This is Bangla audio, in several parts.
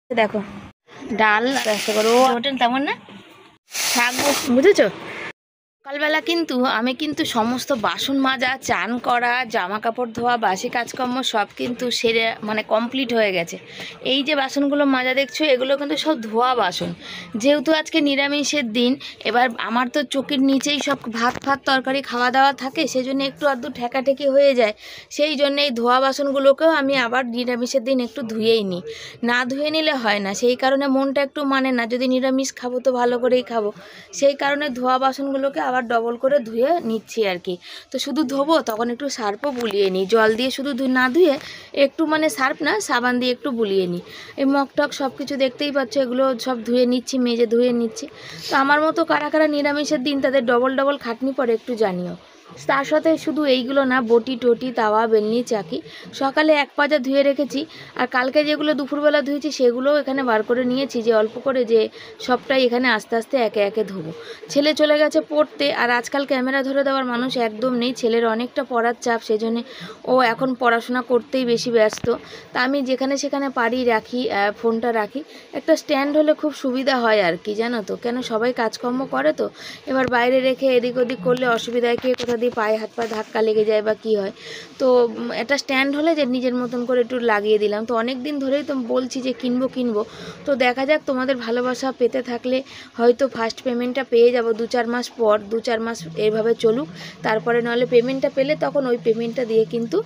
দেখো ডাল চেষ্টা করবো ওঠেন তেমন না শাক বুঝেছো। সকালবেলা আমি কিন্তু সমস্ত বাসন মাজা, চান করা, জামা কাপড় ধোয়া, বাসি কাজকর্ম সব কিন্তু সেরে মানে কমপ্লিট হয়ে গেছে। এই যে বাসনগুলো মাজা দেখছো এগুলো কিন্তু সব ধোয়া বাসন। যেহেতু আজকে নিরামিষের দিন, এবার আমার তো চোখের নিচেই সব ভাত তরকারি খাওয়া দাওয়া থাকে, সেই জন্য একটু আধটু ঠেকাঠেকি হয়ে যায়। সেই জন্য এই ধোয়া বাসনগুলোকেও আমি আবার নিরামিষের দিন একটু ধুয়েই নিই, না ধুয়ে নিলে হয় না। সেই কারণে মনটা একটু মানে না, যদি নিরামিষ খাবো তো ভালো করেই খাবো, সেই কারণে ধোয়া বাসনগুলোকে আবার ডবল করে ধুয়ে নিচ্ছি আর কি। তো শুধু ধোবো তখন একটু সার্ফও বুলিয়ে নিই, জল দিয়ে শুধু না ধুয়ে একটু মানে সার্ফ না সাবান দিয়ে একটু বুলিয়ে নিই। এই মগ টক সব কিছু দেখতেই পাচ্ছ, এগুলো সব ধুয়ে নিচ্ছি, মেজে ধুয়ে নিচ্ছি। তো আমার মতো কারা কারা নিরামিষের দিন তাদের ডবল খাটনি পড়ে একটু জানিও। তার সাথে শুধু এইগুলো না, বটি টটি, তাওয়া, বেলনি, চাকি সকালে এক পাজা ধুয়ে রেখেছি। আর কালকে যেগুলো দুপুরবেলা ধুয়েছি সেগুলোও এখানে বার করে নিয়েছি, যে অল্প করে, যে সবটাই এখানে আস্তে আস্তে একে একে ধোবো। ছেলে চলে গেছে পড়তে, আর আজকাল ক্যামেরা ধরে দেওয়ার মানুষ একদম নেই। ছেলের অনেকটা পড়ার চাপ, সেজন্য ও এখন পড়াশোনা করতেই বেশি ব্যস্ত। তা আমি যেখানে সেখানে পারি রাখি, ফোনটা রাখি। একটা স্ট্যান্ড হলে খুব সুবিধা হয় আর কি, জানো তো, কেন সবাই কাজকর্ম করে তো, এবার বাইরে রেখে এদিক ওদিক করলে অসুবিধায়, কে কোথা দিয়ে পায়ে হাত পা ধাক্কা লেগে যায় বা কী হয়। তো একটা স্ট্যান্ড হলে যে নিজের মতন করে একটু লাগিয়ে দিলাম। তো অনেক দিন ধরেই তো বলছি যে কিনবো, তো দেখা যাক, তোমাদের ভালোবাসা পেতে থাকলে হয়তো ফার্স্ট পেমেন্টটা পেয়ে যাব 2-4 মাস পর, 2-4 মাস এইভাবে চলুক, তারপরে নাহলে পেমেন্টটা পেলে তখন ওই পেমেন্টটা দিয়ে কিন্তু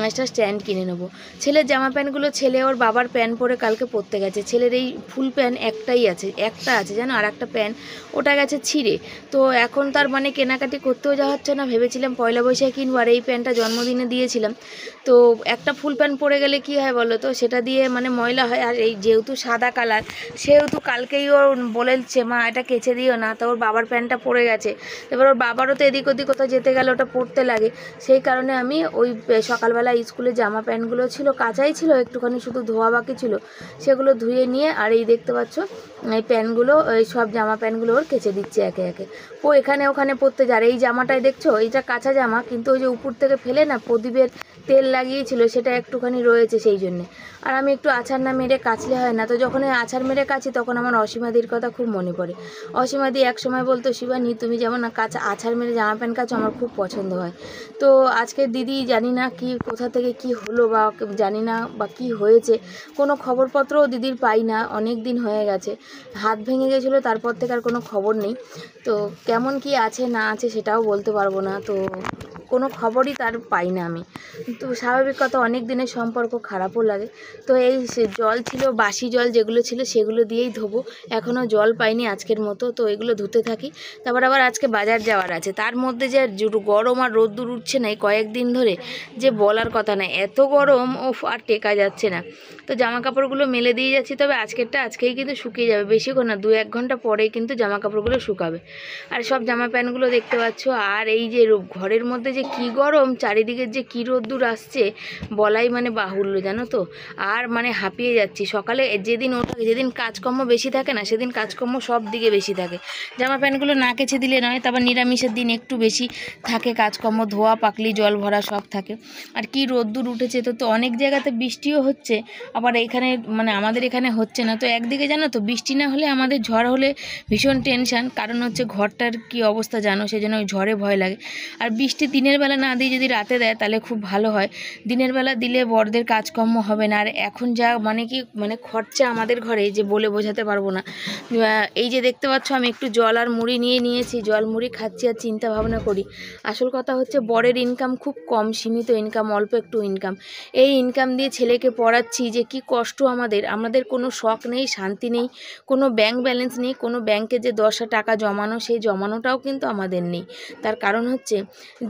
একটা স্ট্যান্ড কিনে নেবো। ছেলের জামা প্যান্টগুলো, ছেলে ওর বাবার প্যান্ট পরে কালকে পরতে গেছে। ছেলের এই ফুল প্যান্ট একটা আছে জানো, আর একটা প্যান্ট ওটা গেছে ছিঁড়ে। তো এখন তার মানে কেনাকাটি করতেও যাওয়া হচ্ছে না। ভেবেছিলাম পয়লা বৈশাখে কিনবো, আর এই প্যান্টটা জন্মদিনে দিয়েছিলাম। তো একটা ফুল প্যান্ট পরে গেলে কি হয় বলো তো, সেটা দিয়ে মানে ময়লা হয়। আর এই যেহেতু সাদা কালার, সেহেতু কালকেই ও বলেছে মা এটা কেচে দিও না, তো ওর বাবার প্যান্টটা পরে গেছে। এবার ওর বাবারও তো এদিক ওদিক কোথাও যেতে গেলে ওটা পরতে লাগে। সেই কারণে আমি ওই সকালবেলা স্কুলে জামা প্যান্টগুলো ছিল, কাচাই ছিল, একটুখানি শুধু ধোয়া বাকি ছিল, সেগুলো ধুয়ে নিয়ে, আর এই দেখতে পাচ্ছ এই প্যান্টগুলো, এই সব জামা প্যান্টগুলো ওর কেচে দিচ্ছে একে একে। ও এখানে ওখানে পরতে যায়। এই জামাটাই দেখছো, এইটা কাঁচা জামা, কিন্তু ওই যে উপর থেকে ফেলে না প্রদীপের তেল লাগিয়েছিল, সেটা একটুখানি রয়েছে, সেই জন্যে। আর আমি একটু আছাড় না মেরে কাচলে হয় না। তো যখন এই আছাড় মেরে কাচি তখন আমার অসীমাদির কথা খুব মনে পড়ে। অসীমাদি এক সময় বলতো, শিবানী তুমি যেমন না আছাড় মেরে জামা প্যান্ট কাচো, আমার খুব পছন্দ হয়। তো আজকে দিদি জানি না কি কোথা থেকে কি হলো, বা জানি না বা কি হয়েছে, কোনো খবরপত্রও দিদির পাই না, অনেক দিন হয়ে গেছে। হাত ভেঙে গেছিলো, তারপর থেকে আর কোনো খবর নেই। তো কেমন কি আছে না আছে সেটাও বলতে পারবো না। তো কোনো খবরই তার পাই না আমি। তো স্বাভাবিক কথা, অনেক দিনের সম্পর্ক, খারাপও লাগে। তো এই জল ছিল, বাসি জল যেগুলো ছিল সেগুলো দিয়েই ধোবো। এখনও জল পাইনি আজকের মতো, তো এগুলো ধুতে থাকি। তারপর আবার আজকে বাজার যাওয়ার আছে, তার মধ্যে যে গরম আর রোদ্দুর উঠছে না এই কয়েকদিন ধরে, যে বলার কথা না, এত গরম, আর টেকা যাচ্ছে না। তো জামা কাপড়গুলো মেলে দিয়ে যাচ্ছি, তবে আজকেরটা আজকেই কিন্তু শুকিয়ে যাবে, বেশিক্ষণ না, 2-1 ঘন্টা পরেই কিন্তু জামা কাপড়গুলো শুকাবে। আর সব জামা প্যান্টগুলো দেখতে পাচ্ছ। আর এই যে ঘরের মধ্যে যে কি গরম, চারিদিকের যে কি রোদ্দুর আসছে, বলাই মানে বাহুল্য, জানো তো। আর মানে হাঁপিয়ে যাচ্ছি। সকালে যেদিন কাজকর্ম বেশি থাকে না, সেদিন কাজকর্ম সব দিকে বেশি থাকে। জামা প্যান্টগুলো না কেচে দিলে নয়। তারপর নিরামিষের দিন একটু বেশি থাকে কাজকর্ম, ধোয়া পাকলি, জল ভরা সব থাকে। আর কি রোদ্দুর উঠেছে, তো অনেক জায়গাতে বৃষ্টিও হচ্ছে, আবার এখানে মানে আমাদের এখানে হচ্ছে না। তো একদিকে জানো তো, বৃষ্টি না হলে আমাদের ঝড় হলে ভীষণ টেনশান, কারণ হচ্ছে ঘরটার কি অবস্থা জানো, সেই জন্য ওই ঝড়ে ভয় লাগে। আর বৃষ্টি দিনের বেলা না দিয়ে যদি রাতে দেয় তাহলে খুব ভালো হয়। দিনের বেলা দিলে বড়দের কাজকর্ম হবে না। আর এখন যা মানে খরচা আমাদের ঘরে, যে বলে বোঝাতে পারবো না। এই যে দেখতে পাচ্ছ, আমি একটু জল আর মুড়ি নিয়েছি, জল মুড়ি খাচ্ছি আর চিন্তা ভাবনা করি। আসল কথা হচ্ছে বরের ইনকাম খুব কম, সীমিত ইনকাম, অল্প একটু ইনকাম। এই ইনকাম দিয়ে ছেলেকে পড়াচ্ছি, যে কি কষ্ট আমাদের কোনো শখ নেই, শান্তি নেই, কোনো ব্যাংক ব্যালেন্স নেই, কোনো ব্যাংকে যে 10 টাকা জমানো, সেই জমানোটাও কিন্তু আমাদের নেই। তার কারণ হচ্ছে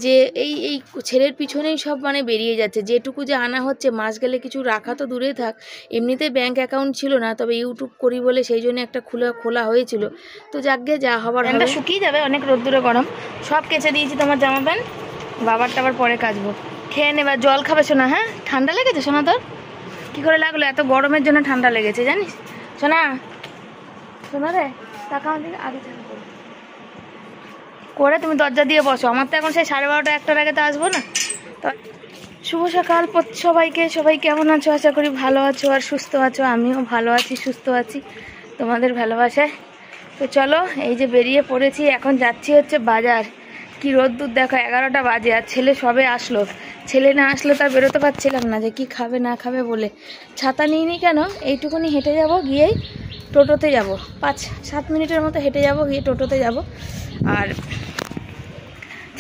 যে এই ছেলের পিছনেই সব মানে বেরিয়ে যাচ্ছে। যেটুকু যে আনা হচ্ছে, মাস গেলে কিছু রাখা তো দূরে থাক, এমনিতে ব্যাংক অ্যাকাউন্ট ছিল না, তবে ইউটিউব করি বলে সেই জন্য একটা খোলা হয়েছিল। তো যাকগে, যা হবার হবে। শুকিয়ে যাবে, অনেক রোদ্দুরে গরম। সব কেচে দিয়েছি তোমার জামা প্যান্ট, বাবারটা আবার পরে কাচবো। খেয়ে নেবা, জল খাবে শোনা। হ্যাঁ, ঠান্ডা লেগেছে শোনা তোর? কী করে লাগলো? এত গরমের জন্য ঠান্ডা লেগেছে জানিস শোনা। শোনা রে, তাকাও দিকে, আগে করে তুমি দরজা দিয়ে বসো। আমার তো এখন সেই 12:30-1টার আগে তো আসবো না। তো শুভ সকাল সবাইকে। সবাই কেমন আছো? আশা করি ভালো আছো আর সুস্থ আছো। আমিও ভালো আছি, সুস্থ আছি তোমাদের ভালোবাসায়। তো চলো, এই যে বেরিয়ে পড়েছি, এখন যাচ্ছি হচ্ছে বাজার। কি রোদ্দুর দেখো, 11টা বাজে আর ছেলে সবে আসলো। ছেলে না আসলে তার বেরোতে পারছিলাম না যে কি খাবে না খাবে বলে। ছাতা নিইনি কেন, এইটুকুনি হেঁটে যাব, গিয়েই টোটোতে যাব। 5-7 মিনিটের মতো হেঁটে যাব, গিয়ে টোটোতে যাব। আর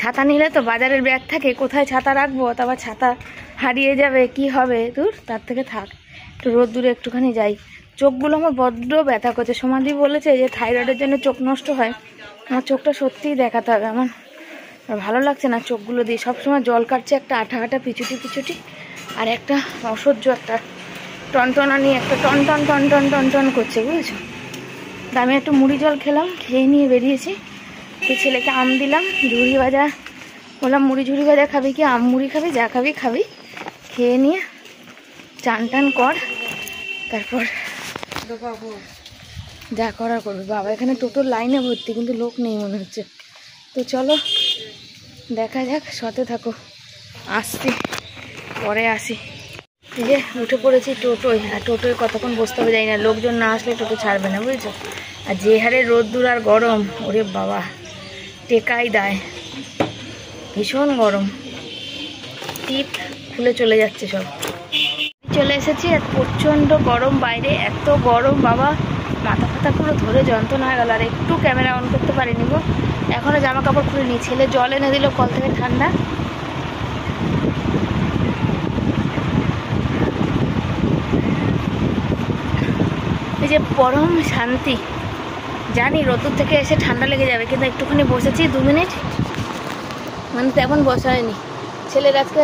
ছাতা নিলে তো বাজারের ব্যাগ থাকে, কোথায় ছাতা রাখবো, তারপর ছাতা হারিয়ে যাবে, কি হবে, দূর, তার থেকে থাক, একটু রোদ্দুরে একটুখানি যাই। চোখগুলো আমার বড্ড ব্যথা করছে। সমাধি বলেছে যে থাইরয়েডের জন্য চোখ নষ্ট হয়। আমার চোখটা সত্যিই দেখাতে হবে। আমার ভালো লাগছে না চোখগুলো দিয়ে, সবসময় জল কাটছে, একটা আঠা আঠা পিছুটি, আর একটা অসহ্য একটা টনটনানি, একটা টন টন টন টন টন টন করছে, বুঝেছো? তা আমি একটু মুড়ি জল খেলাম, খেয়ে নিয়ে বেরিয়েছি। সেই ছেলেকে আম দিলাম, ঝুড়ি ভাজা, বললাম মুড়ি ঝুড়ি ভাজা খাবি কি আম মুড়ি খাবি, যা খাবি খাবি, খেয়ে নিয়ে চান টান কর, তারপর যা করার করবে। বাবা এখানে টোটোর লাইনে ভর্তি, কিন্তু লোক নেই মনে হচ্ছে। তো চলো দেখা যাক, সাথে থাকো, আসছি, পরে আসি। এই যে উঠে পড়েছি টোটোয়, আর টোটোয় কতক্ষণ বসতে হবে যাই না, লোকজন না আসলে টোটো ছাড়বে না, বুঝেছো? আর যে হারে রোদ্দুর আর গরম, ওরে বাবা টেকাই দেয়, ভীষণ গরম, টিপ খুলে চলে যাচ্ছে সব। চলে এসেছি, আর প্রচণ্ড গরম বাইরে, এত গরম বাবা, মাথা ফাতা পুরো ধরে যন্ত্রণা হয়ে গেল। আর একটু ক্যামেরা অন করতে পারিনি গো, এখনও জামা কাপড় খুলিনি। ছেলে জল এনে দিল কল থেকে ঠান্ডা। এই যে পরম শান্তি। জানি রোদ্দুর থেকে এসে ঠান্ডা লেগে যাবে, কিন্তু একটুখানি বসেছি 2 মিনিট, মানে তেমন বসা হয়নি। ছেলের আজকে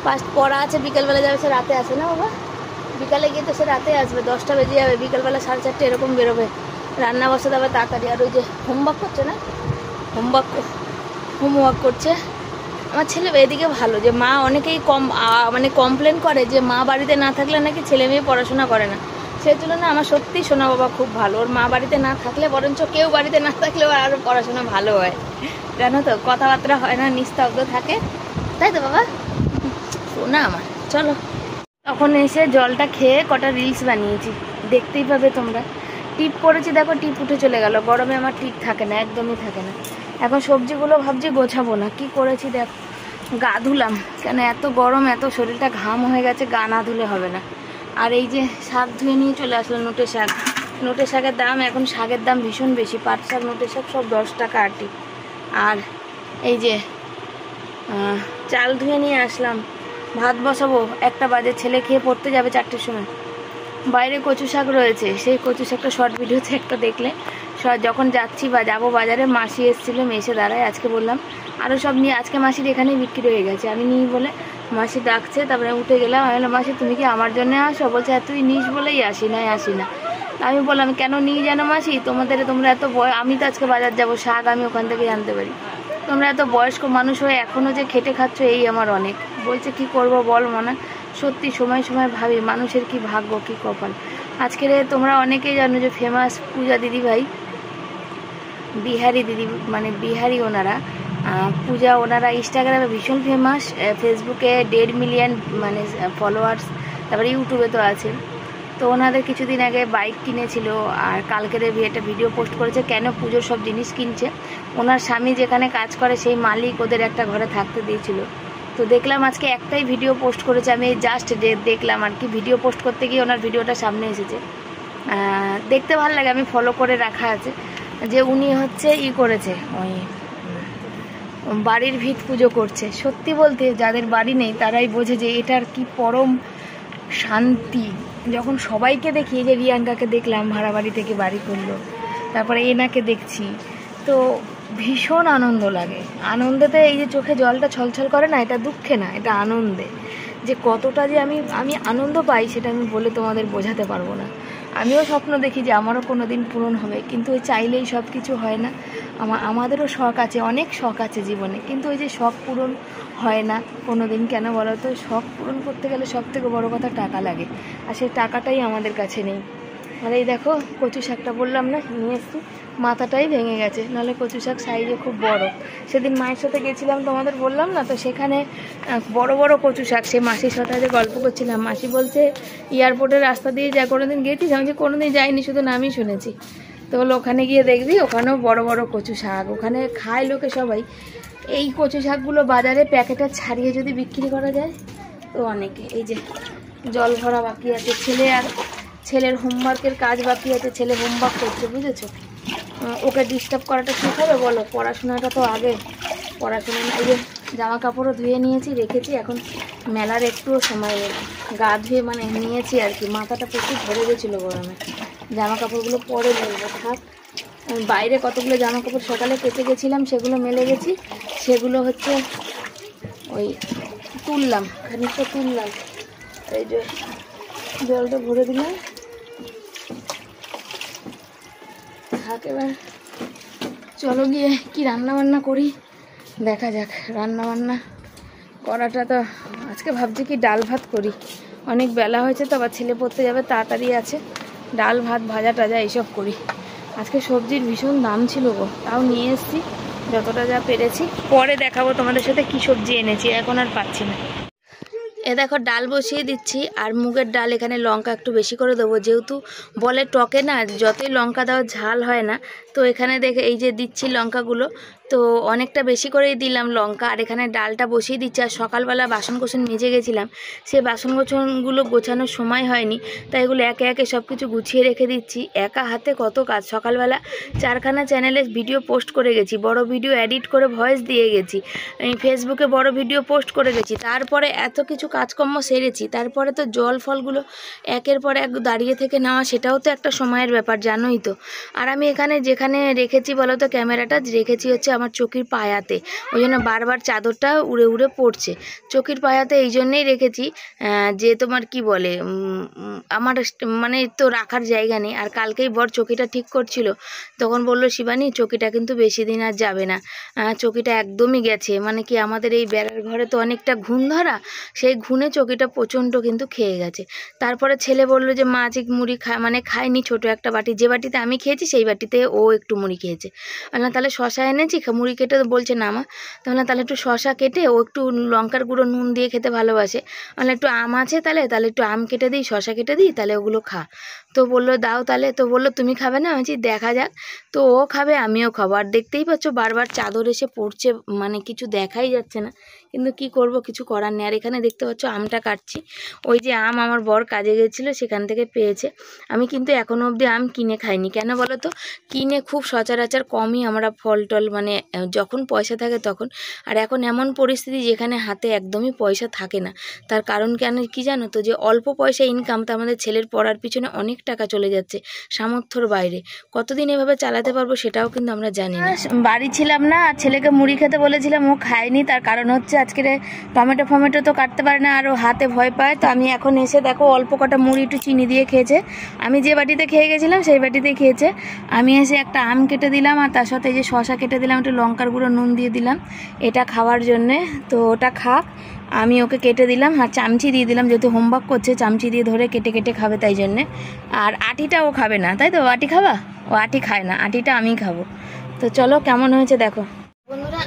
ফার্স্ট পড়া আছে, বিকেলবেলা যাবে, সে রাতে আসে না বাবা, বিকালে গিয়ে তো সে রাতে আসবে, 10টা বেজে যাবে, বিকেলবেলা 4:30 এরকম বেরোবে। রান্না বসে দেবে তাড়াতাড়ি। আর ওই যে হোমওয়ার্ক করছে না, হোমওয়ার্ক করছে আমার ছেলে। এদিকে ভালো যে মা, অনেকেই মানে কমপ্লেন করে যে মা বাড়িতে না থাকলে নাকি ছেলে মেয়ে পড়াশোনা করে না। সেই তুলনায় আমার সত্যিই সোনা বাবা খুব ভালো। ওর মা বাড়িতে না থাকলে বরঞ্চ কেউ বাড়িতে না থাকলেও আরও পড়াশোনা ভালো হয়, জানো তো? কথাবার্তা হয় না, নিস্তব্ধ থাকে, তাই তো বাবা? সোনা আমার। চলো, তখন এসে জলটা খেয়ে কটা রিলস বানিয়েছি, দেখতেই পাবে তোমরা। টিপ করেছি, দেখো টিপ উঠে চলে গেল। গরমে আমার টিপ থাকে না, একদমই থাকে না। এখন সবজিগুলো ভাবছি গোছাবো না, কি করেছি দেখো। গা ধুলাম, কেন এত গরম, এত শরীরটা ঘাম হয়ে গেছে, গা না ধুলে হবে না। আর এই যে শাক ধুয়ে নিয়ে চলে আসলো, নোটে শাক। নোটে শাকের দাম এখন, শাকের দাম ভীষণ বেশি, পাট শাক, নোটে শাক সব 10 টাকা আটি। আর এই যে চাল ধুয়ে নিয়ে আসলাম, ভাত বসাবো 1টা বাজে, ছেলে খেয়ে পড়তে যাবে 4টের সময়। বাইরে কচু শাক রয়েছে, সেই কচু শাকটা শর্ট ভিডিওতে একটা দেখলে, যখন যাচ্ছি বা যাবো বাজারে, মাসি এসেছিলো, মেসে দাঁড়ায়, আজকে বললাম আরও সব নিয়ে, আজকে মাসির এখানেই বিক্রি হয়ে গেছে, আমি নিই বলে মাসি ডাকছে। তারপরে উঠে গেলাম, আমি বললাম মাসি তুমি কি আমার জন্য আসো? বলছে হ্যাঁ তুই নিস বলেই আসি না। আমি বললাম কেন নিই জানো মাসি, তোমরা এত আমি তো আজকে বাজার যাবো, শাক আমি ওখান থেকে জানতে পারি, তোমরা এত বয়স্ক মানুষ হয়ে এখনও যে খেটে খাচ্ছ, এই আমার অনেক। বলছে কি করব বল মনে, সত্যি সময় ভাবি মানুষের কি ভাগ্য, কি কপাল। আজকের তোমরা অনেকেই জানো যে ফেমাস পূজা দিদিভাই, বিহারি দিদি, মানে বিহারি ওনারা, পূজা, ওনারা ইনস্টাগ্রামে ভীষণ ফেমাস, ফেসবুকে 1.5 মিলিয়ন মানে ফলোয়ার্স, তারপরে ইউটিউবে তো আছে। তো ওনাদের কিছুদিন আগে বাইক কিনেছিল, আর কালকের একটা ভিডিও পোস্ট করেছে কেন পুজোর সব জিনিস কিনছে। ওনার স্বামী যেখানে কাজ করে সেই মালিক ওদের একটা ঘরে থাকতে দিয়েছিল। তো দেখলাম আজকে একটাই ভিডিও পোস্ট করেছে, আমি জাস্ট দেখলাম আর কি, ভিডিও পোস্ট করতে গিয়ে ওনার ভিডিওটা সামনে এসেছে। দেখতে ভালো লাগে, আমি ফলো করে রাখা আছে, যে উনি হচ্ছে করেছে, ওই বাড়ির ভিত পুজো করছে। সত্যি বলতে যাদের বাড়ি নেই তারাই বোঝে যে এটার কি পরম শান্তি। যখন সবাইকে দেখি, যে রিয়াঙ্কাকে দেখলাম ভাড়া বাড়ি থেকে বাড়ি করলো, তারপরে এনাকে দেখছি, তো ভীষণ আনন্দ লাগে। আনন্দেতে এই যে চোখে জলটা ছলছল করে না, এটা দুঃখে না, এটা আনন্দে। যে কতটা যে আমি আনন্দ পাই, সেটা আমি বলে তোমাদের বোঝাতে পারবো না। আমিও স্বপ্ন দেখি যে আমারও কোনো দিন পূরণ হবে, কিন্তু ওই চাইলেই সব কিছু হয় না। আমাদেরও শখ আছে, অনেক শখ আছে জীবনে, কিন্তু ওই যে শখ পূরণ হয় না কোনো দিন। কেন বলো তো? শখ পূরণ করতে গেলে সব থেকে বড়ো কথা টাকা লাগে, আর সেই টাকাটাই আমাদের কাছে নেই। আর এই দেখো কচু শাকটা বললাম না নিয়ে এসছি, মাথাটাই ভেঙে গেছে, নাহলে কচু শাক সাইজে খুব বড়। সেদিন মায়ের সাথে গেছিলাম তোমাদের বললাম না, তো সেখানে বড় বড় কচু শাক, সে মাসির সাথে গল্প করছিলাম, মাসি বলছে এয়ারপোর্টের রাস্তা দিয়ে যা কোনোদিন গেছিস? আমি যে কোনোদিন যাইনি, শুধু নামই শুনেছি। তো বললো ওখানে গিয়ে দেখবি, ওখানেও বড় বড় কচু শাক, ওখানে খায় লোকে সবাই। এই কচু শাকগুলো বাজারে প্যাকেটে ছাড়িয়ে যদি বিক্রি করা যায় তো অনেকে। এই যে জল ভরা বাকি আছে, ছেলের হোমওয়ার্কের কাজ বাকি আছে, ছেলে হোমওয়ার্ক করছে, বুঝেছো? ওকে ডিস্টার্ব করাটা ঠিক হবে বলো? পড়াশোনাটা তো আগে, পড়াশোনা না। এই যে জামা কাপড়ও ধুয়ে নিয়েছি, রেখেছি, এখন মেলার একটুও সময় নেই। গা ধুয়ে মানে নিয়েছি আর কি, মাথাটা প্রচুর ধরে গেছিলো গরমে। জামা কাপড়গুলো পরে বলবো, থাক। বাইরে কতগুলো জামা কাপড় সকালে কেচে গেছিলাম, সেগুলো মেলে গেছি, সেগুলো হচ্ছে ওই তুললাম, খানিকটা তুললাম। এই যে জলটা ভরে দিলাম, থাক। এবার চলো গিয়ে কি রান্না বান্না করি দেখা যাক। রান্না বান্না করাটা তো আজকে ভাবছি কি ডাল ভাত করি, অনেক বেলা হয়েছে তো, আবার ছেলে পড়তে যাবে, তাড়াতাড়ি আছে। ডাল ভাত ভাজা টাজা এইসব করি। আজকে সবজির ভীষণ দাম ছিল গো, তাও নিয়ে এসেছি যতটা যা পেরেছি। পরে দেখাবো তোমাদের সাথে কি সবজি এনেছি, এখন আর পাচ্ছি না। এ দেখো ডাল বসিয়ে দিচ্ছি, আর মুগের ডাল এখানে লঙ্কা একটু বেশি করে দেবো, যেহেতু বলে টকে না যতই লঙ্কা দেওয়া ঝাল হয় না। তো এখানে দেখে এই যে দিচ্ছি লঙ্কাগুলো, তো অনেকটা বেশি করেই দিলাম লঙ্কা। আর এখানে ডালটা বসিয়ে দিচ্ছি। আর সকালবেলা বাসন কোসন মেজে গেছিলাম, সেই বাসন কোসনগুলো গোছানোর সময় হয়নি, তাই এগুলো একে একে সব কিছু গুছিয়ে রেখে দিচ্ছি। একা হাতে কত কাজ। সকালবেলা 4খানা চ্যানেলে ভিডিও পোস্ট করে গেছি, বড় ভিডিও এডিট করে ভয়েস দিয়ে গেছি, ফেসবুকে বড় ভিডিও পোস্ট করে গেছি, তারপরে এত কিছু কাজকর্ম সেরেছি, তারপরে তো জল ফলগুলো একের পর এক দাঁড়িয়ে থেকে নেওয়া, সেটাও তো একটা সময়ের ব্যাপার, জানোই তো। আর আমি এখানে যেখানে রেখেছি বলো তো, ক্যামেরাটা রেখেছি হচ্ছে আমার চকির পায়াতে, ওই জন্য বারবার চাদরটা উড়ে উড়ে পড়ছে। চকির পায়াতে এই জন্যেই রেখেছি যে তোমার কি বলে, আমার মানে তো রাখার জায়গা নেই। আর কালকেই বর চকিটা ঠিক করছিল, তখন বললো শিবানী চকিটা কিন্তু বেশি দিন আর যাবে না, চকিটা একদমই গেছে। মানে কি আমাদের এই বেড়ার ঘরে তো অনেকটা ঘুণ ধরা, সেই ঘুণে চকিটা প্রচণ্ড কিন্তু খেয়ে গেছে। তারপরে ছেলে বললো যে মা আজকে মুড়ি মানে খায়নি, ছোটো একটা বাটি, যে বাটিতে আমি খেয়েছি সেই বাটিতে ও একটু মুড়ি খেয়েছে। না তাহলে শশা এনেছি, মুড়ি কেটে বলছে না মা, তাহলে একটু শশা কেটে, ও একটু লঙ্কার গুঁড়ো নুন দিয়ে খেতে ভালোবাসে, একটু আম আছে তাহলে একটু আম কেটে দিই, শশা কেটে দিই, তাহলে ওগুলো খা। তো বললো দাও তাহলে, তো বললো তুমি খাবে না? আমি দেখা যাক। তো ও খাবে, আমিও খাবো। আর দেখতেই পাচ্ছ বারবার চাদর এসে পড়ছে, মানে কিছু দেখাই যাচ্ছে না, কিন্তু কি করব, কিছু করার নেই। আর এখানে দেখতে পাচ্ছ আমটা কাটছি, ওই যে আম আমার বর কাজে গেছিলো সেখান থেকে পেয়েছে। আমি কিন্তু এখনও অবধি আম কিনে খাইনি, কেন বলো তো? কিনে খুব সচরাচর কমই আমরা ফল টল, মানে যখন পয়সা থাকে তখন। আর এখন এমন পরিস্থিতি যেখানে হাতে একদমই পয়সা থাকে না, তার কারণ কেন কি জানো তো? যে অল্প পয়সা ইনকাম, তো আমাদের ছেলের পড়ার পিছনে অনেক টাকা চলে যাচ্ছে, সামর্থ্যর বাইরে। কতদিন এভাবে চালাতে পারবো সেটাও কিন্তু আমরা জানি না। বাড়ি ছিলাম না, আর ছেলেকে মুড়ি খেতে বলেছিলাম, ও খায়নি। তার কারণ হচ্ছে আজকে টমেটো ফমেটো তো কাটতে পারে না, আর ও হাতে ভয় পায়। তো আমি এখন এসে দেখো অল্প কটা মুড়ি একটু চিনি দিয়ে খেয়েছে, আমি যে বাটিতে খেয়ে গেছিলাম সেই বাটিতেই খেয়েছে। আমি এসে একটা আম কেটে দিলাম, আর তার সাথে এই যে শশা কেটে দিলাম, একটু লঙ্কার গুঁড়ো নুন দিয়ে দিলাম এটা খাওয়ার জন্যে। তো ওটা খাক, আমি ওকে কেটে দিলাম, আর চামচি দিয়ে দিলাম, যেহেতু হোমওয়ার্ক করছে চামচি দিয়ে ধরে কেটে কেটে খাবে তাই জন্যে। আর আটিটা ও খাবে না, তাই তো? আটি খাবা? ও আটি খায় না, আটিটা আমি খাবো। তো চলো কেমন হয়েছে দেখো বন্ধুরা।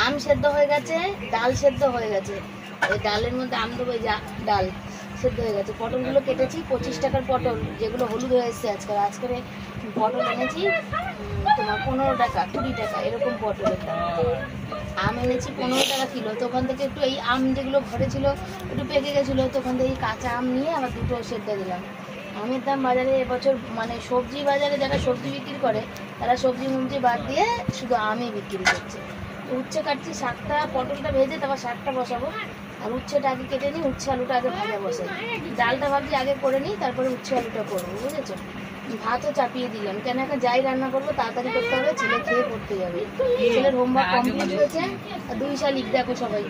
আম সেদ্ধ হয়ে গেছে, ডাল সেদ্ধ হয়ে গেছে, এই ডালের মধ্যে আম দেবো, যা ডাল সেদ্ধ হয়ে গেছে। পটলগুলো কেটেছি 25 টাকার পটল, যেগুলো হলুদ হয়ে এসছে আজকে পটল এনেছি তোমার 15 টাকা 20 টাকা এরকম পটলের দাম। আম এনেছি 15 টাকা কিলো, তো ওখান থেকে একটু এই আম যেগুলো ঘরে ছিল একটু পেকে গেছিলো, তো ওখান থেকে কাঁচা আম নিয়ে আবার দুটো সেদ্ধ দিলাম। আমের দাম বাজারে এবছর, মানে সবজি বাজারে যারা সবজি বিক্রি করে তারা সবজি মবজি বাদ দিয়ে শুধু আমই বিক্রি করছে। উচ্ছে কাটছি, শাকটা পটলটা ভেজে তারপর শাকটা বসাবো। আর উচ্ছেটা আগে কেটে নিই, উচ্ছে আলুটা আগে ভাজা বসাই। ডালটা ভাবছি আগে করে নিই, তারপরে উচ্ছে আলুটা করবো, বুঝেছো? ভাতও চাপিয়ে দিলাম, কেন এখন যাই রান্না করবো তাড়াতাড়ি করতে হবে, ছেলে খেয়ে পড়তে যাবে। ছেলের হোমওয়ার্ক কমপ্লিট হয়েছে, আর 2 শালিক দেখো সবাই,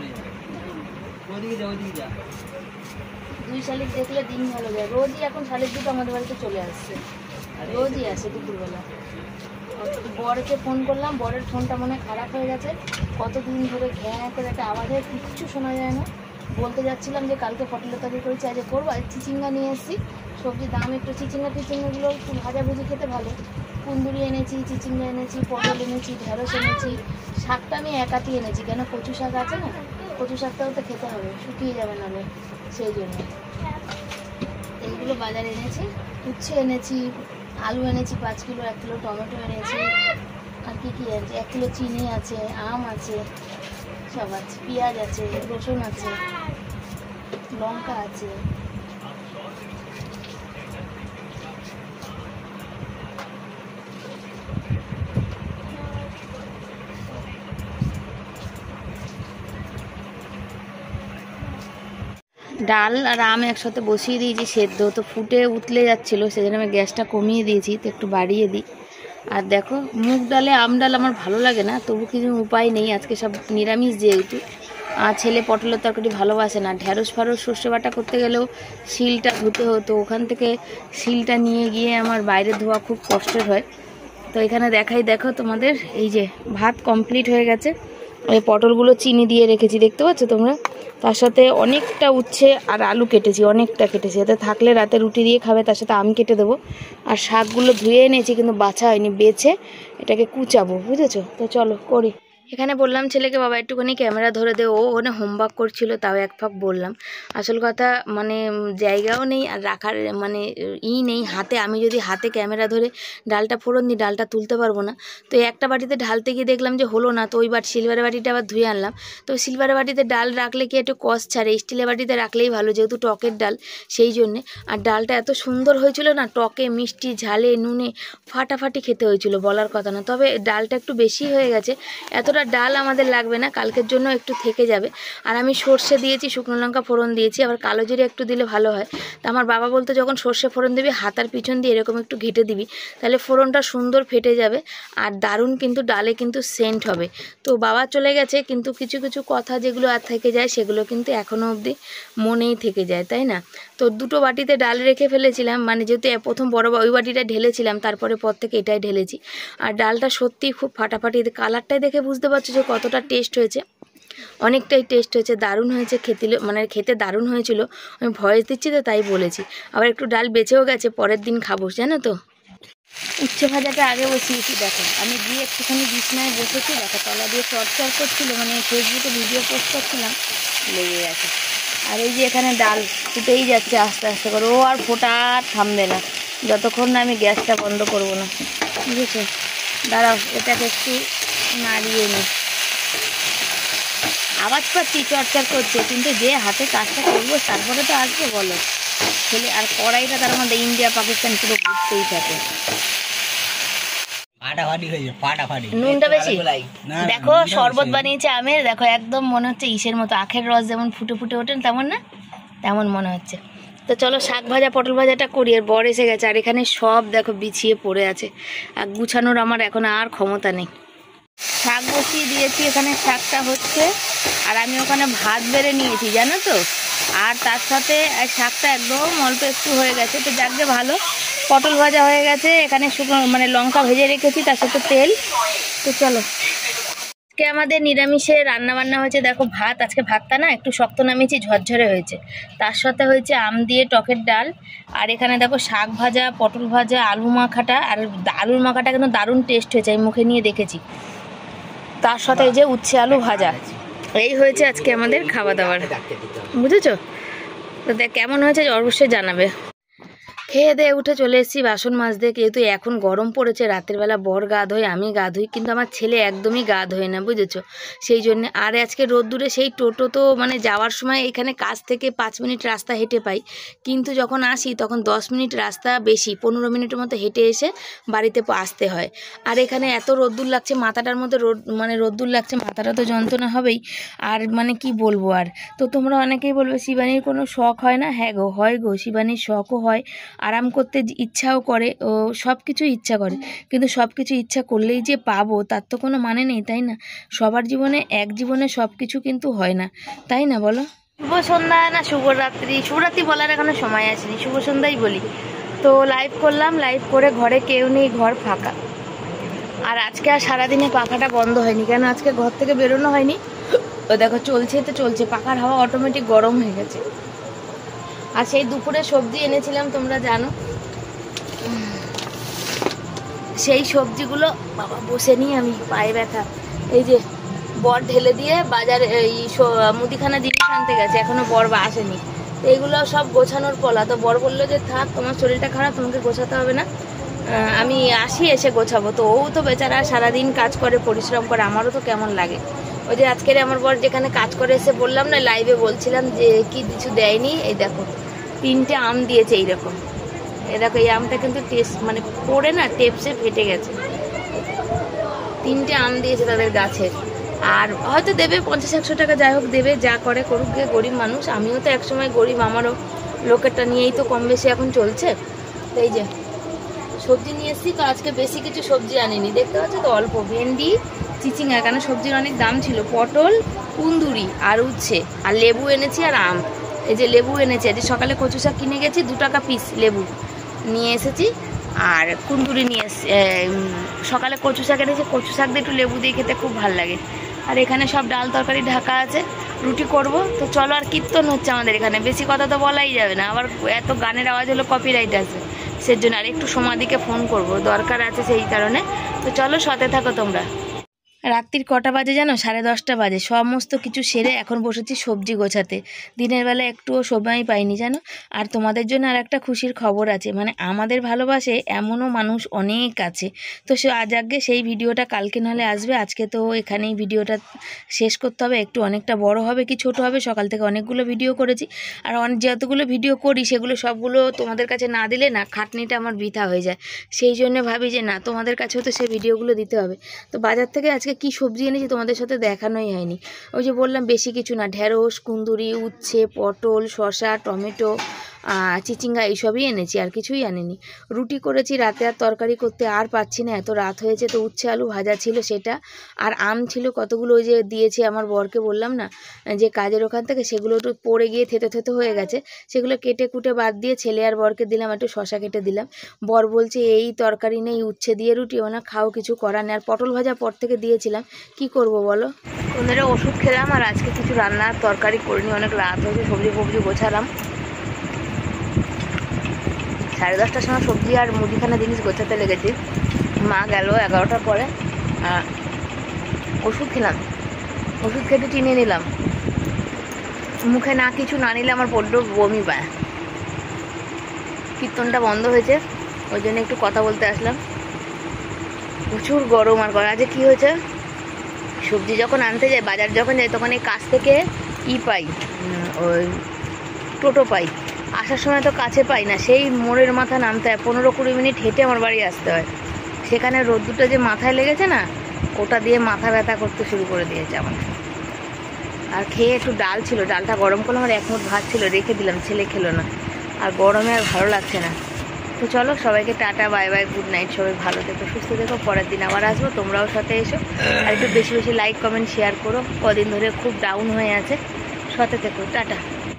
2 শালিক দেখলে দিন ভালো যায়। রোজই এখন শালিক দুটো আমাদের বাড়িতে চলে আসছে, রোজই আসে দুপুরবেলা। বরকে ফোন করলাম, বরের ফোনটা মনে খারাপ হয়ে গেছে, কতদিন ধরে ঘ্যাঁ করে একটা আওয়াজ হয়, কিচ্ছু শোনা যায় না। বলতে যাচ্ছিলাম যে কালকে পটলের তরকারি করেছি, আজ করবো, আজ চিচিঙ্গা নিয়ে এসেছি, সবজির দাম একটু, চিচিঙ্গাগুলো একটু ভাজাভুজি খেতে ভালো। কুন্দুরি এনেছি, চিচিঙ্গা এনেছি, পটল এনেছি, ঢেঁড়স এনেছি। শাকটা আমি একাতি এনেছি, কেন কচু শাক আছে না, কচু শাকটাও তো খেতে হবে, শুকিয়ে যাবে নাহলে, সেই জন্য এইগুলো বাজারে এনেছি। উচ্ছে এনেছি, আলু এনেছি 5 কিলো, 1 কিলো টমেটো এনেছি, আর কি কি আছে, 1 কিলো চিনি আছে, আম আছে, সব আছে, পেঁয়াজ আছে, রসুন আছে, লঙ্কা আছে। ডাল আর আম একসাথে বসিয়ে দিয়েছি সেদ্ধ, তো ফুটে উতলে যাচ্ছিলো, সেজন্য আমি গ্যাসটা কমিয়ে দিয়েছি, তো একটু বাড়িয়ে দিই। আর দেখো মুগ ডালে আম ডাল আমার ভালো লাগে না, তবু কিছু উপায় নেই, আজকে সব নিরামিষ যেহেতু। ছেলে পটলের তরকারি ভালোবাসে না। ঢ্যাঁড়স ফাড়স সর্ষে বাটা করতে গেলেও শিলটা ধুতে হতো, ওখান থেকে শিলটা নিয়ে গিয়ে আমার বাইরে ধোয়া খুব কষ্টের হয়। তো এখানে দেখো তোমাদের, এই যে ভাত কমপ্লিট হয়ে গেছে। ওই পটলগুলো চিনি দিয়ে রেখেছি, দেখতে পাচ্ছ তোমরা। তার সাথে অনেকটা উচ্ছে আর আলু কেটেছি, অনেকটা কেটেছি, এতে থাকলে রাতে রুটি দিয়ে খাবে। তার সাথে আম কেটে দেবো। আর শাকগুলো ধুয়ে এনেছি কিন্তু বাছা হয়নি, বেছে এটাকে কুচাবো, বুঝেছো? তো চলো করি। এখানে বললাম ছেলেকে, বাবা একটুখানি ক্যামেরা ধরে দে, ও ওখানে হোমওয়ার্ক করছিল, তাও এক ফাঁক বললাম। আসল কথা মানে জায়গাও নেই আর রাখার মানে নেই হাতে। আমি যদি হাতে ক্যামেরা ধরে ডালটা ফোড়ন দিই, ডালটা তুলতে পারবো না। তো একটা বাটিতে ঢালতে গিয়ে দেখলাম যে হলো না, তো ওই সিলভারের বাটিটা আবার ধুয়ে আনলাম। তো সিলভারের বাটিতে ডাল রাখলে কি একটু কষ ছাড়ে, স্টিলের বাটিতে রাখলেই ভালো, যেহেতু টকের ডাল সেই জন্যে। আর ডালটা এত সুন্দর হয়েছিল না, টকে মিষ্টি ঝালে নুনে ফাটাফাটি খেতে হয়েছিল, বলার কথা না। তবে ডালটা একটু বেশি হয়ে গেছে, এতটা ডাল আমাদের লাগবে না, কালকের জন্য একটু থেকে যাবে। আর আমি সর্ষে দিয়েছি, শুকনো লঙ্কা ফোড়ন দিয়েছি, আবার কালো জিরে একটু দিলে ভালো হয়। তা আমার বাবা বলতো, যখন সর্ষে ফোড়ন দিবি হাতার পিছন দিয়ে এরকম একটু ঘেটে দিবি, তাহলে ফোড়নটা সুন্দর ফেটে যাবে আর দারুণ কিন্তু ডালে কিন্তু সেন্ট হবে। তো বাবা চলে গেছে, কিন্তু কিছু কিছু কথা যেগুলো আর থেকে যায় সেগুলো কিন্তু এখনও অবধি মনেই থেকে যায়, তাই না? তো দুটো বাটিতে ডাল রেখে ফেলেছিলাম, মানে যেহেতু প্রথম বড় ওই বাটিটা ঢেলেছিলাম, তারপরে পর থেকে এটাই ঢেলেছি। আর ডালটা সত্যিই খুব ফাটাফাটি, কালারটাই দেখে বুঝতে পারছো যে কতটা টেস্ট হয়েছে। অনেকটাই টেস্ট হয়েছে, দারুণ হয়েছে, খেতে দারুণ হয়েছিল। আমি ভয়েস দিচ্ছি তো তাই বলেছি। আবার একটু ডাল বেঁচেও গেছে, পরের দিন খাবো, জানো তো। উচ্ছে ভাজাটা আগে বসিয়েছি, দেখো আমি গিয়ে একটুখানি বিছনায় বসেছি, দেখো তলা দিয়ে চড়চড় করছিল, মানে ফেসবুকে ভিডিও পোস্ট করছিলাম, লেগে গেছে। আর এই যে এখানে ডাল ফুটেই যাচ্ছে আস্তে আস্তে করে, ও আর ফোটা থামবে না যতক্ষণ না আমি গ্যাসটা বন্ধ করব না, বুঝেছো? দাঁড়াও, এটাকে একটু নাড়িয়ে নিই। আওয়াজ পাচ্ছি চড়চড় করছে, কিন্তু যে হাতে কাজটা করবো তারপরে তো আসবে, বলো ছেলে। আর কড়াইটা তার মধ্যে ইন্ডিয়া পাকিস্তান পুরো ঘুরতেই থাকে। নুনটা বেশি। দেখো শরবত বানিয়েছে আমের, দেখো একদম মনে হচ্ছে ইসের মতো, আখের রস যেমন ফুটে ফুটে ওঠেন তেমন না, তেমন মনে হচ্ছে। তো চলো শাক ভাজা পটল ভাজাটা করি। আর বর এসে গেছে, আর এখানে সব দেখো বিছিয়ে পড়ে আছে, আর গুছানোর আমার এখন আর ক্ষমতা নেই। শাক বসিয়ে দিয়েছি, এখানে শাকটা হচ্ছে, আর আমি ওখানে ভাত বেড়ে নিয়েছি, জানো তো। আর তার সাথে শাকটা একদম অল্প একটু হয়ে গেছে, তো যাকে ভালো। পটল ভাজা হয়ে গেছে, এখানে শুকনো মানে লঙ্কা ভেজে রেখেছি, তার সাথে তেল। তো চলো, আজকে আমাদের নিরামিষে রান্না বান্না হয়েছে। দেখো ভাত, আজকে ভাতটা না একটু শক্ত নামিয়েছি, ঝরঝরে হয়েছে। তার সাথে হয়েছে আম দিয়ে টকের ডাল। আর এখানে দেখো শাক ভাজা, পটল ভাজা, আলু মাখাটা। আর আলুর মাখাটা কিন্তু দারুণ টেস্ট হয়েছে, আমি মুখে নিয়ে দেখেছি। তার সাথে এই যে উচ্ছে আলু ভাজা। এই হয়েছে আজকে আমাদের খাওয়া দাওয়ার, বুঝেছো? তো দেখ কেমন হয়েছে অবশ্যই জানাবে। খেয়ে দিয়ে উঠে চলে এসেছি বাসন মাজতে, যেহেতু এখন গরম পড়েছে। রাতের বেলা বর গা ধোয়, আমি গা ধুই, কিন্তু আমার ছেলে একদমই গা ধোয় না, বুঝেছো? সেই জন্যে। আর আজকে রোদ্দুরে সেই টোটো তো মানে যাওয়ার সময় এখানে কাছ থেকে 5 মিনিট রাস্তা হেঁটে পাই, কিন্তু যখন আসি তখন 10 মিনিট রাস্তা বেশি, 15 মিনিটের মতো হেঁটে এসে বাড়িতে আসতে হয়। আর এখানে এত রোদ্দুর লাগছে, মাথাটার মধ্যে রোদ্দুর লাগছে, মাথাটা তো যন্ত্রণা হবেই। আর মানে কি বলবো আর। তো তোমরা অনেকেই বলবে শিবানীর কোনো শখ হয় না। হ্যাঁ গো, হয় গো, শিবানীর শখও হয়, আরাম করতে ইচ্ছাও করে, ও সব কিছু ইচ্ছা করে। কিন্তু সব কিছু ইচ্ছা করলেই যে পাবো তার তো কোনো মানে নেই, তাই না? সবার জীবনে এক জীবনে সব কিছু কিন্তু হয় না, তাই না বলো? শুভ সন্ধ্যা না শুভরাত্রি, শুভরাত্রি বলার এখনো সময় আসেনি, শুভ সন্ধ্যাই বলি। তো লাইভ করলাম, লাইভ করে ঘরে কেউ নেই, ঘর ফাঁকা। আর আজকে আর সারাদিনে পাখাটা বন্ধ হয়নি, কেন আজকে ঘর থেকে বেরোনো হয়নি। তো দেখো চলছে তো চলছে, পাখার হাওয়া অটোমেটিক গরম হয়ে গেছে। আর সেই দুপুরে সবজি এনেছিলাম তোমরা জানো, সেই সবজিগুলো বাবা বসে নিয়ে আমি পায়ে ব্যথা, এই যে বর ঢেলে দিয়ে বাজারে এই মুদিখানা জিনিস আনতে গেছে, এখনো বর আসেনি। এইগুলো সব গোছানোর পলা, তো বর বললো যে থাক তোমার শরীরটা খারাপ, তোমাকে গোছাতে হবে না, আমি আসি এসে গোছাবো। তো ও তো বেচারা সারাদিন কাজ করে পরিশ্রম করে, আমারও তো কেমন লাগে। ওই যে আজকের আমার বর যেখানে কাজ করে এসে বললাম না, লাইভে বলছিলাম যে কি কিছু দেয়নি, এই দেখো 3টে আম দিয়েছে এইরকম। এই দেখো এই আমটা কিন্তু টেস্ট মানে পড়ে না টেপসে ফেটে গেছে। 3টে আম দিয়েছে তাদের গাছের, আর হয়তো দেবে 50-100 টাকা, যাই হোক দেবে, যা করে করুক গে, গরিব মানুষ। আমিও তো একসময় গরিব, আমারও লোকেরটা নিয়েই তো কম বেশি এখন চলছে। এই যে সবজি নিয়ে এসেছি, তো আজকে বেশি কিছু সবজি আনিনি, দেখতে পাচ্ছ তো অল্প ভেন্ডি চিচিঙ্গা, কেন সবজির অনেক দাম ছিল, পটল কুন্দুরি আর উচ্ছে, আর লেবু এনেছি আর আম। এই যে লেবু এনেছি, আজ সকালে কচু শাক কিনে গেছি, 2 টাকা পিস লেবু নিয়ে এসেছি, আর কুন্দুরি নিয়ে সকালে কচু শাক এনেছি, কচু শাক দিয়ে একটু লেবু দিয়ে খেতে খুব ভালো লাগে। আর এখানে সব ডাল তরকারি ঢাকা আছে, রুটি করব। তো চলো, আর কীর্তন হচ্ছে আমাদের এখানে, বেশি কথা তো বলাই যাবে না, আবার এত গানের আওয়াজ হলো কপিরাইট আছে, সেজন্য আর একটু সমাধিকে ফোন করব, দরকার আছে সেই কারণে। তো চলো সাথে থাকো তোমরা। রাত্রির কটা বাজে জানো? 10:30 বাজে। সমস্ত কিছু সেরে এখন বসেছি সবজি গোছাতে। দিনের বেলা একটুও সময় পাইনি জানো। আর তোমাদের জন্য আর একটা খুশির খবর আছে, মানে আমাদের ভালোবাসে এমনও মানুষ অনেক আছে। তো সে আগে সেই ভিডিওটা কালকে নাহলে আসবে, আজকে তো এখানেই ভিডিওটা শেষ করতে হবে। একটু অনেকটা বড় হবে কি ছোট হবে, সকাল থেকে অনেকগুলো ভিডিও করেছি, আর যতগুলো ভিডিও করি সেগুলো সবগুলো তোমাদের কাছে না দিলে না খাটনিটা আমার বৃথা হয়ে যায়। সেই জন্য ভাবি যে না, তোমাদের কাছেও তো সেই ভিডিওগুলো দিতে হবে। তো বাজার থেকে আজকে কি সবজি এনেছি তোমাদের সাথে দেখানোই হয়নি। ওই যে বললাম বেশি কিছু না, ঢেঁড়স কুন্দুরি উচ্ছে পটল শসা টমেটো চিচিঙ্গা এইসবই এনেছি, আর কিছুই আনিনি। রুটি করেছি, রাতে আর তরকারি করতে আর পাচ্ছি না, এত রাত হয়েছে। তো উচ্ছে আলু ভাজা ছিল সেটা, আর আম ছিল কতগুলো, ওই যে দিয়েছি আমার বরকে, বললাম না যে কাজের ওখান থেকে, সেগুলো একটু পড়ে গিয়ে থেতো থেতো হয়ে গেছে, সেগুলো কেটে কুটে বাদ দিয়ে ছেলে আর বরকে দিলাম, একটু শসা কেটে দিলাম। বর বলছে এই তরকারি নেই, উচ্ছে দিয়ে রুটি, ওনা খাও, কিছু করার নেই। আর পটল ভাজা পর থেকে দিয়েছিলাম, কি করব বলো। ওদের ওষুধ খেলাম, আর আজকে কিছু রান্নার তরকারি করিনি, অনেক রাত হয়েছে, সবজি ফবজি গোছালাম। 10:30টার সময় সবজি আর মুদিখানা জিনিস গোছাতে লেগেছি। মা গেল 11টার পরে, ওষুধ খেলাম, ওষুধ খেতে চিনে নিলাম, মুখে না কিছু না নিলে আমার বড্ড বমি পায়। কীর্তনটা বন্ধ হয়েছে, ওই জন্য একটু কথা বলতে আসলাম। প্রচুর গরম, আর আজকে কী হয়েছে, সবজি যখন আনতে যাই, বাজার যখন যাই, তখন এই কাছ থেকে পাই, ওই টোটো পাই, আসার সময় তো কাছে পাই না, সেই মোড়ের মাথা নামতে হয়, 15-20 মিনিট হেঁটে আমার বাড়ি আসতে হয়। সেখানে রোদ্দুরটা যে মাথায় লেগেছে না, ওটা দিয়ে মাথা ব্যথা করতে শুরু করে দিয়েছে আমার। আর খেয়ে একটু ডাল ছিল, ডালটা গরম করলাম, আর 1 মুঠ ভাত ছিল রেখে দিলাম, ছেলে খেলো না, আর গরমে আর ভালো লাগছে না। তো চলো সবাইকে tata bye bye, good night, সবাই ভালো থেকো সুস্থ থেকো, পরের দিন আবার আসবো, তোমরাও সাথে এসো, আর একটু বেশি বেশি লাইক কমেন্ট শেয়ার করো, কদিন ধরে খুব ডাউন হয়ে আছে, সাথে থেকো, টাটা।